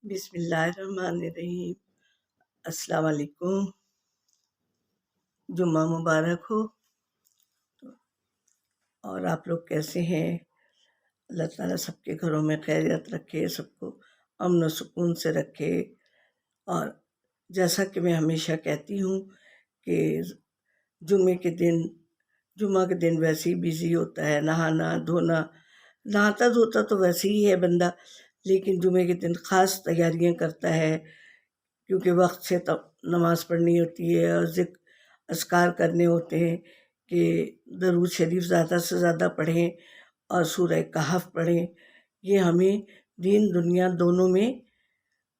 بسم اللہ الرحمن الرحیم۔ السلام علیکم، جمعہ مبارک ہو۔ اور آپ لوگ کیسے ہیں؟ اللہ تعالیٰ سب کے گھروں میں خیریت رکھے، سب کو امن و سکون سے رکھے۔ اور جیسا کہ میں ہمیشہ کہتی ہوں کہ جمعہ کے دن ویسے ہی بیزی ہوتا ہے، نہانا دھونا، نہاتا دھوتا تو ویسے ہی ہے بندہ، لیکن جمعے کے دن خاص تیاریاں کرتا ہے، کیونکہ وقت سے نماز پڑھنی ہوتی ہے اور ذکر اذکار کرنے ہوتے ہیں کہ درود شریف زیادہ سے زیادہ پڑھیں اور سورہ کہف پڑھیں۔ یہ ہمیں دین دنیا دونوں میں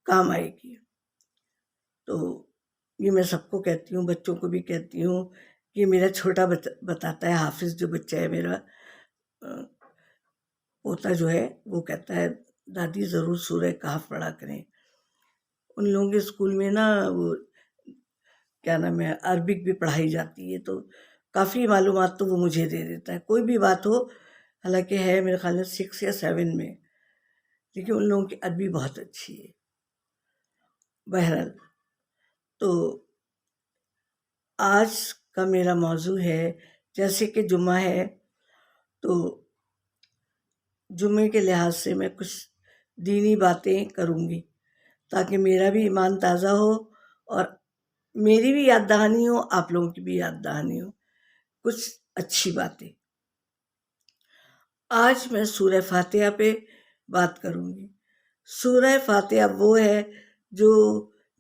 کام آئے گی۔ تو یہ میں سب کو کہتی ہوں، بچوں کو بھی کہتی ہوں۔ یہ میرا چھوٹا بتاتا ہے، حافظ جو بچہ ہے میرا پوتا جو ہے، وہ کہتا ہے دادی ضرور سورہ کہف پڑھا کریں۔ ان لوگوں کے اسکول میں نا وہ کیا نام ہے، عربک بھی پڑھائی جاتی ہے، تو کافی معلومات تو وہ مجھے دے دیتا ہے، کوئی بھی بات ہو، حالانکہ ہے میرے خیال میں 6 یا 7 میں، لیکن ان لوگوں کی عربی بہت اچھی ہے۔ بہرحال تو آج کا میرا موضوع ہے، جیسے کہ جمعہ ہے تو جمعے کے لحاظ سے میں کچھ دینی باتیں کروں گی تاکہ میرا بھی ایمان تازہ ہو اور میری بھی یاد دہانی ہو، آپ لوگوں کی بھی یاد دہانی ہو، کچھ اچھی باتیں۔ آج میں سورہ فاتحہ پہ بات کروں گی۔ سورہ فاتحہ وہ ہے جو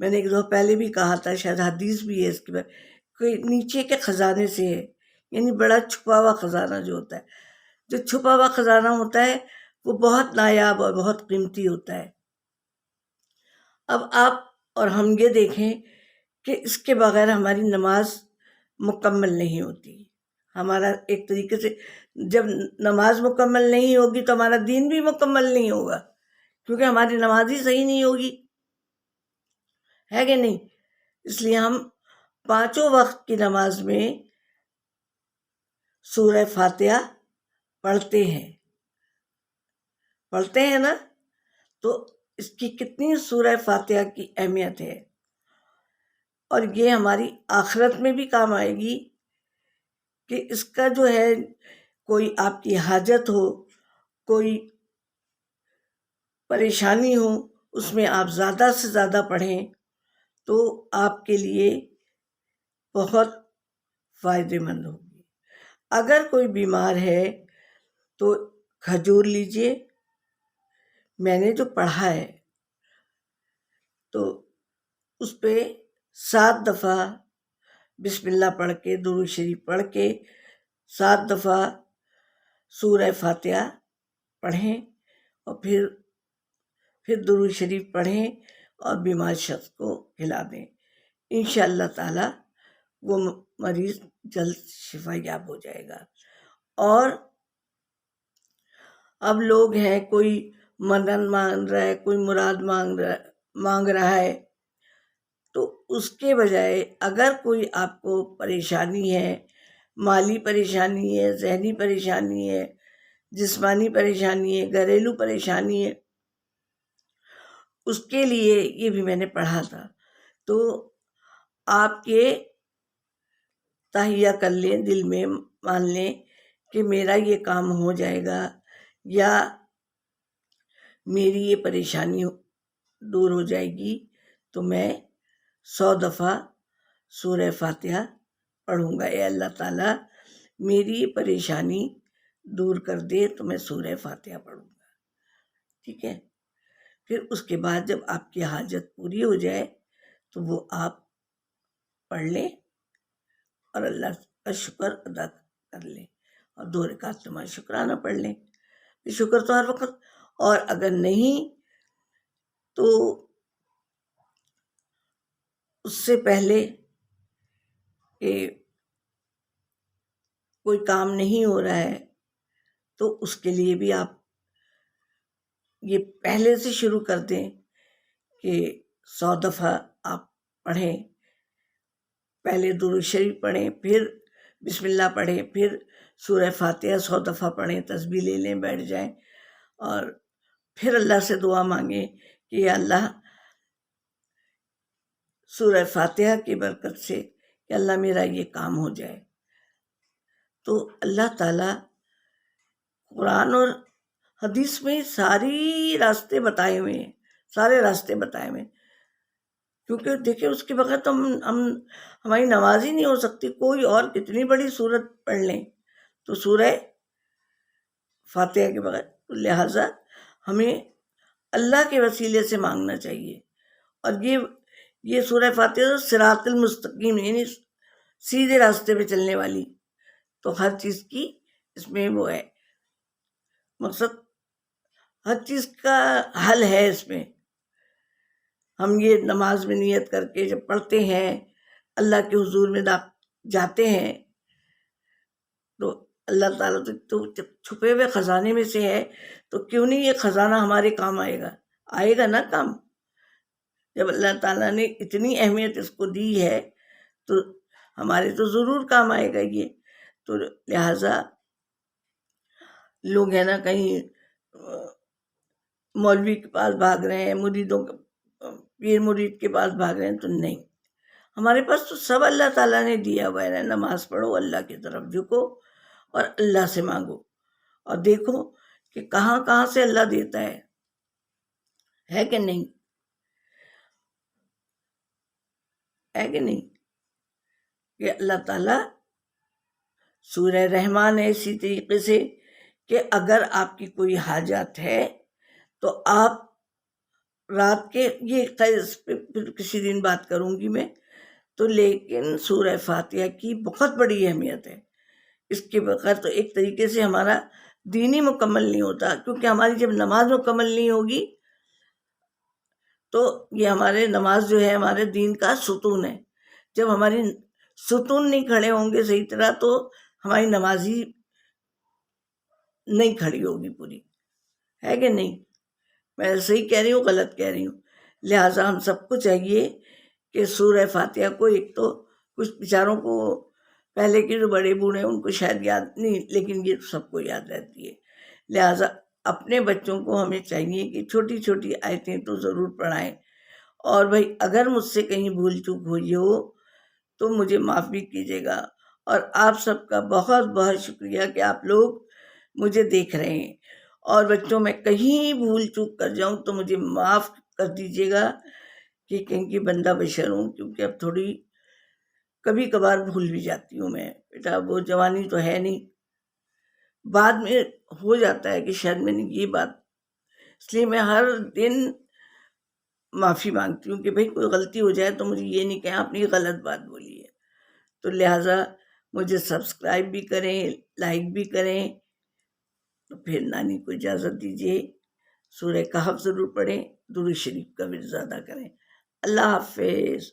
میں نے ایک دو پہلے بھی کہا تھا، شاید حدیث بھی ہے اس کے بعد، کہ نیچے کے خزانے سے ہے، یعنی بڑا چھپا ہوا خزانہ جو ہوتا ہے، جو چھپا ہوا خزانہ ہوتا ہے وہ بہت نایاب اور بہت قیمتی ہوتا ہے۔ اب آپ اور ہم یہ دیکھیں کہ اس کے بغیر ہماری نماز مکمل نہیں ہوتی۔ ہمارا ایک طریقے سے جب نماز مکمل نہیں ہوگی تو ہمارا دین بھی مکمل نہیں ہوگا، کیونکہ ہماری نماز ہی صحیح نہیں ہوگی، ہے کہ نہیں؟ اس لیے ہم 5 وقت کی نماز میں سورہ فاتحہ پڑھتے ہیں نا، تو اس کی کتنی سورہ فاتحہ کی اہمیت ہے، اور یہ ہماری آخرت میں بھی کام آئے گی کہ اس کا جو ہے، کوئی آپ کی حاجت ہو، کوئی پریشانی ہو، اس میں آپ زیادہ سے زیادہ پڑھیں تو آپ کے لیے بہت فائدہ مند ہوگی۔ اگر کوئی بیمار ہے تو کھجور لیجئے، میں نے جو پڑھا ہے تو اس پہ 7 دفعہ بسم اللہ پڑھ کے، درود شریف پڑھ کے 7 دفعہ سورہ فاتحہ پڑھیں، اور پھر درود شریف پڑھیں اور بیمار شخص کو کھلا دیں، انشاءاللہ تعالی وہ مریض جلد شفا یاب ہو جائے گا۔ اور اب لوگ ہیں، کوئی مدد مانگ رہا ہے، کوئی مراد مانگ رہا ہے، تو اس کے بجائے اگر کوئی آپ کو پریشانی ہے، مالی پریشانی ہے، ذہنی پریشانی ہے، جسمانی پریشانی ہے، گھریلو پریشانی ہے، اس کے لیے یہ بھی میں نے پڑھا تھا، تو آپ یہ تہیہ کر لیں، دل میں مان لیں کہ میرا یہ کام ہو جائے گا، یا میری یہ پریشانی دور ہو جائے گی، تو میں 100 دفعہ سورہ فاتحہ پڑھوں گا۔ اے اللہ تعالیٰ میری یہ پریشانی دور کر دے تو میں سورہ فاتحہ پڑھوں گا، ٹھیک ہے؟ پھر اس کے بعد جب آپ کی حاجت پوری ہو جائے تو وہ آپ پڑھ لیں اور اللہ کا شکر ادا کر لیں، اور 2 رکعت نماز شکرانہ پڑھ لیں۔ شکر تو ہر وقت، اور اگر نہیں تو اس سے پہلے کہ کوئی کام نہیں ہو رہا ہے تو اس کے لیے بھی آپ یہ پہلے سے شروع کر دیں کہ 100 دفعہ آپ پڑھیں، پہلے درود شریف پڑھیں، پھر بسم اللہ پڑھیں، پھر سورہ فاتحہ 100 دفعہ پڑھیں، تسبیح لے لیں، بیٹھ جائیں، اور پھر اللہ سے دعا مانگیں کہ یا اللہ سورہ فاتحہ کی برکت سے کہ اللہ میرا یہ کام ہو جائے. تو اللہ تعالیٰ قرآن اور حدیث میں ساری راستے بتائے ہوئے ہیں، سارے راستے بتائے ہوئے ہیں. کیونکہ دیکھیں اس کے بغیر تو ہماری نماز ہی نہیں ہو سکتی. کوئی اور کتنی بڑی سورت پڑھ لیں تو سورہ فاتحہ کے بغیر. لہٰذا ہمیں اللہ کے وسیلے سے مانگنا چاہیے. اور یہ سورہ فاتحہ صراط المستقیم یعنی سیدھے راستے پہ چلنے والی. تو ہر چیز کی اس میں وہ ہے مقصد، ہر چیز کا حل ہے اس میں. ہم یہ نماز میں نیت کر کے جب پڑھتے ہیں، اللہ کے حضور میں جاتے ہیں، تو اللہ تعالیٰ تو چھپے ہوئے خزانے میں سے ہے. تو کیوں نہیں یہ خزانہ ہمارے کام آئے گا نا کام. جب اللہ تعالیٰ نے اتنی اہمیت اس کو دی ہے تو ہمارے تو ضرور کام آئے گا یہ. تو لہٰذا لوگ ہے نا کہیں مولوی کے پاس بھاگ رہے ہیں، مریدوں پیر مرید کے پاس بھاگ رہے ہیں. تو نہیں، ہمارے پاس تو سب اللہ تعالیٰ نے دیا ہوا ہے. نماز پڑھو، اللہ کی طرف جھکو اور اللہ سے مانگو، اور دیکھو کہ کہاں کہاں سے اللہ دیتا ہے کہ نہیں، ہے کہ نہیں. کہ اللہ تعالیٰ سورہ رحمان ہے اسی طریقے سے کہ اگر آپ کی کوئی حاجات ہے تو آپ رات کے، یہ پھر کسی دن بات کروں گی میں تو، لیکن سورہ فاتحہ کی بہت بڑی اہمیت ہے. اس کے بغیر تو ایک طریقے سے ہمارا دین ہی مکمل نہیں ہوتا. کیونکہ ہماری جب نماز مکمل نہیں ہوگی تو یہ ہمارے نماز جو ہے ہمارے دین کا ستون ہے. جب ہماری ستون نہیں کھڑے ہوں گے صحیح طرح تو ہماری نماز ہی نہیں کھڑی ہوگی پوری، ہے کہ نہیں. میں صحیح کہہ رہی ہوں غلط کہہ رہی ہوں. لہٰذا ہم سب کو چاہیے کہ سورہ فاتحہ کو، ایک تو کچھ بیچاروں کو پہلے کے جو بڑے بوڑھے ان کو شاید یاد نہیں، لیکن یہ سب کو یاد رہتی ہے. لہٰذا اپنے بچوں کو ہمیں چاہیے کہ چھوٹی چھوٹی آیتیں تو ضرور پڑھائیں. اور بھائی اگر مجھ سے کہیں بھول چوک ہوئی ہو تو مجھے معاف بھی کیجیے گا. اور آپ سب کا بہت بہت شکریہ کہ آپ لوگ مجھے دیکھ رہے ہیں. اور بچوں میں کہیں بھول چوک کر جاؤں تو مجھے معاف کر دیجیے گا کہ کیونکہ بندہ بشر ہوں. کیونکہ اب تھوڑی کبھی کبھار بھول بھی جاتی ہوں میں. بیٹا وہ جوانی تو ہے نہیں، بعد میں ہو جاتا ہے کہ شاید میں نے یہ بات، اس لیے میں ہر دن معافی مانگتی ہوں کہ بھائی کوئی غلطی ہو جائے تو مجھے یہ نہیں کہ آپ نے یہ غلط بات بولی ہے. تو لہٰذا مجھے سبسکرائب بھی کریں، لائک بھی کریں. تو پھر نانی کو اجازت دیجیے. سورہ کہف ضرور پڑھیں، درود شریف کا ورد ادا کریں. اللہ حافظ.